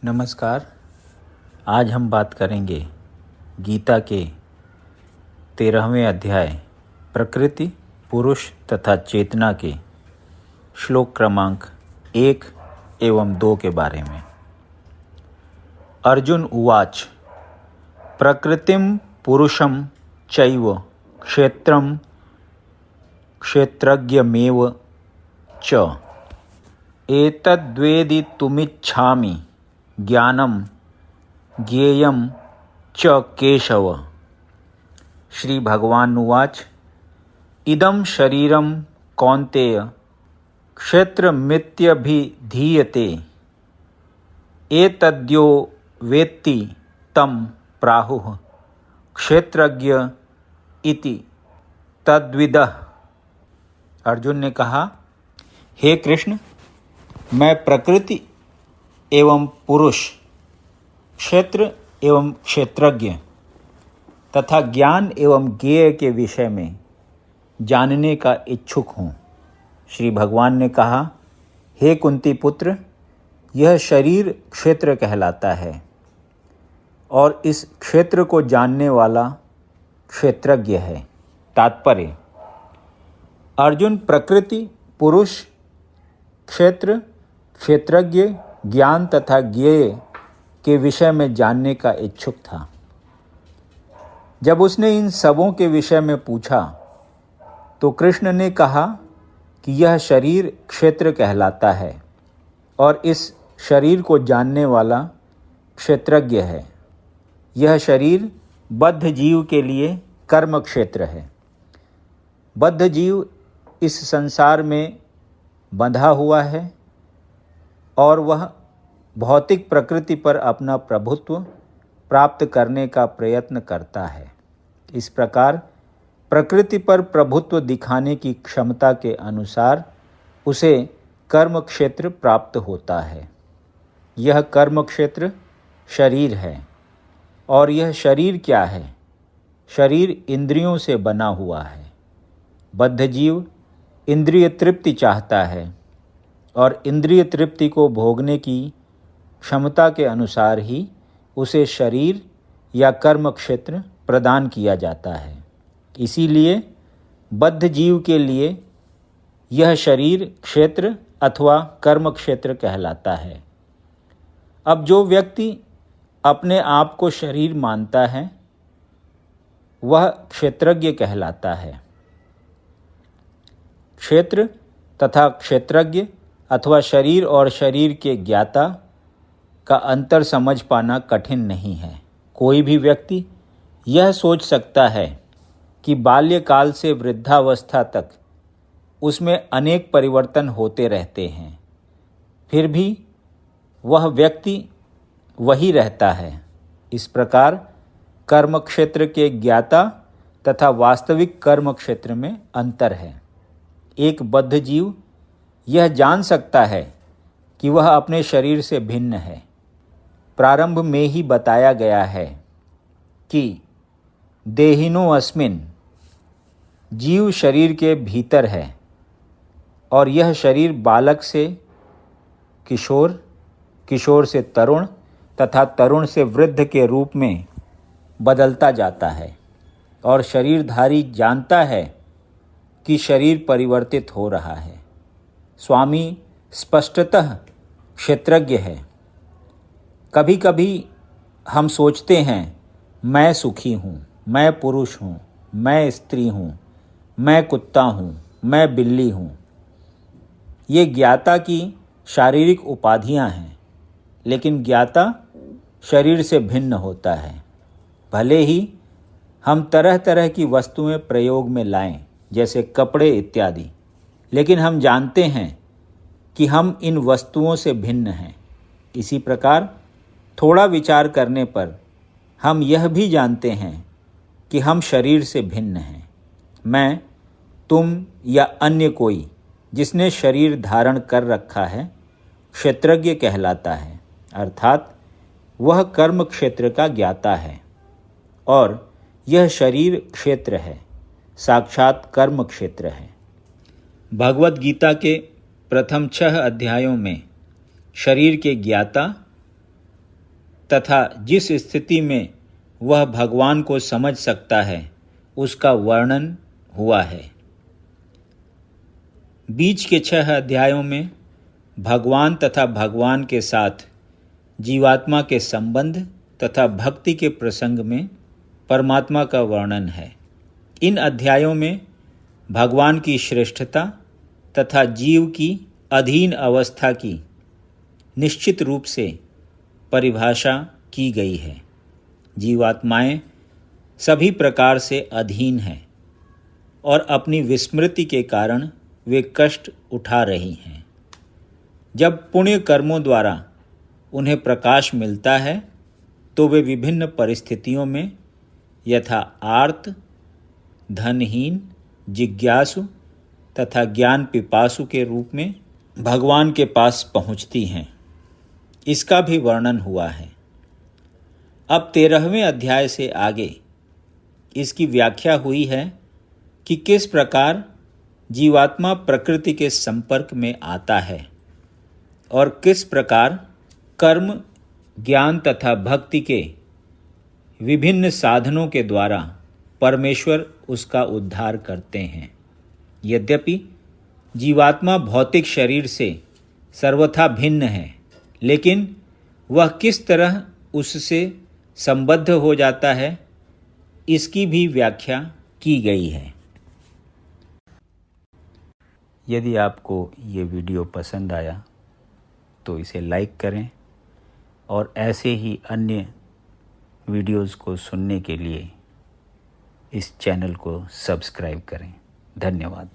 नमस्कार। आज हम बात करेंगे गीता के 13वें अध्याय प्रकृति, पुरुष तथा चेतना के श्लोक क्रमांक 1 एवं 2 के बारे में। अर्जुन उवाच प्रकृतिं पुरुषं चैव क्षेत्रं क्षेत्रज्ञमेव च एतद्वेदितुमिच्छामि ज्ञानं ज्ञेयं च केशव। श्री भगवान उवाच इदं शरीरं कौन्तेय क्षेत्रमित्यभिधीयते एतद्यो वेत्ति तं प्राहुः क्षेत्रज्ञ इति तद्विदः। अर्जुन ने कहा, हे कृष्ण, मैं प्रकृति एवं पुरुष, क्षेत्र एवं क्षेत्रज्ञ तथा ज्ञान एवं ज्ञेय के विषय में जानने का इच्छुक हूँ। श्री भगवान ने कहा, हे कुंती पुत्र, यह शरीर क्षेत्र कहलाता है और इस क्षेत्र को जानने वाला क्षेत्रज्ञ है। तात्पर्य: अर्जुन प्रकृति, पुरुष, क्षेत्र, क्षेत्रज्ञ, ज्ञान तथा ज्ञेय के विषय में जानने का इच्छुक था। जब उसने इन सबों के विषय में पूछा तो कृष्ण ने कहा कि यह शरीर क्षेत्र कहलाता है और इस शरीर को जानने वाला क्षेत्रज्ञ है। यह शरीर बद्ध जीव के लिए कर्म क्षेत्र है। बद्ध जीव इस संसार में बंधा हुआ है और वह भौतिक प्रकृति पर अपना प्रभुत्व प्राप्त करने का प्रयत्न करता है। इस प्रकार प्रकृति पर प्रभुत्व दिखाने की क्षमता के अनुसार उसे कर्म क्षेत्र प्राप्त होता है। यह कर्म क्षेत्र शरीर है। और यह शरीर क्या है? शरीर इंद्रियों से बना हुआ है। बद्ध जीव इंद्रिय तृप्ति चाहता है और इंद्रिय तृप्ति को भोगने की क्षमता के अनुसार ही उसे शरीर या कर्म क्षेत्र प्रदान किया जाता है। इसीलिए बद्ध जीव के लिए यह शरीर क्षेत्र अथवा कर्म क्षेत्र कहलाता है। अब जो व्यक्ति अपने आप को शरीर मानता है वह क्षेत्रज्ञ कहलाता है। क्षेत्र तथा क्षेत्रज्ञ अथवा शरीर और शरीर के ज्ञाता का अंतर समझ पाना कठिन नहीं है। कोई भी व्यक्ति यह सोच सकता है कि बाल्यकाल से वृद्धावस्था तक उसमें अनेक परिवर्तन होते रहते हैं, फिर भी वह व्यक्ति वही रहता है। इस प्रकार कर्म क्षेत्र के ज्ञाता तथा वास्तविक कर्म क्षेत्र में अंतर है। एक बद्ध जीव यह जान सकता है कि वह अपने शरीर से भिन्न है। प्रारंभ में ही बताया गया है कि देहिनो अस्मिन्, जीव शरीर के भीतर है और यह शरीर बालक से किशोर, किशोर से तरुण तथा तरुण से वृद्ध के रूप में बदलता जाता है और शरीरधारी जानता है कि शरीर परिवर्तित हो रहा है। स्वामी स्पष्टतः क्षेत्रज्ञ है। कभी कभी हम सोचते हैं मैं सुखी हूँ, मैं पुरुष हूँ, मैं स्त्री हूँ, मैं कुत्ता हूँ, मैं बिल्ली हूँ। ये ज्ञाता की शारीरिक उपाधियाँ हैं, लेकिन ज्ञाता शरीर से भिन्न होता है। भले ही हम तरह तरह की वस्तुएं प्रयोग में लाएं, जैसे कपड़े इत्यादि, लेकिन हम जानते हैं कि हम इन वस्तुओं से भिन्न हैं। इसी प्रकार थोड़ा विचार करने पर हम यह भी जानते हैं कि हम शरीर से भिन्न हैं। मैं, तुम या अन्य कोई जिसने शरीर धारण कर रखा है क्षेत्रज्ञ कहलाता है, अर्थात वह कर्म क्षेत्र का ज्ञाता है और यह शरीर क्षेत्र है, साक्षात कर्म क्षेत्र है। भगवद गीता के प्रथम 6 अध्यायों में शरीर के ज्ञाता तथा जिस स्थिति में वह भगवान को समझ सकता है उसका वर्णन हुआ है। बीच के 6 अध्यायों में भगवान तथा भगवान के साथ जीवात्मा के संबंध तथा भक्ति के प्रसंग में परमात्मा का वर्णन है। इन अध्यायों में भगवान की श्रेष्ठता तथा जीव की अधीन अवस्था की निश्चित रूप से परिभाषा की गई है। जीवात्माएं सभी प्रकार से अधीन हैं और अपनी विस्मृति के कारण वे कष्ट उठा रही हैं। जब पुण्य कर्मों द्वारा उन्हें प्रकाश मिलता है तो वे विभिन्न परिस्थितियों में यथा आर्त, धनहीन, जिज्ञासु तथा ज्ञान पिपासु के रूप में भगवान के पास पहुंचती हैं। इसका भी वर्णन हुआ है। अब 13वें अध्याय से आगे इसकी व्याख्या हुई है कि किस प्रकार जीवात्मा प्रकृति के संपर्क में आता है और किस प्रकार कर्म, ज्ञान तथा भक्ति के विभिन्न साधनों के द्वारा परमेश्वर उसका उद्धार करते हैं। यद्यपि जीवात्मा भौतिक शरीर से सर्वथा भिन्न है, लेकिन वह किस तरह उससे संबद्ध हो जाता है इसकी भी व्याख्या की गई है। यदि आपको ये वीडियो पसंद आया तो इसे लाइक करें और ऐसे ही अन्य वीडियोज़ को सुनने के लिए इस चैनल को सब्सक्राइब करें। धन्यवाद।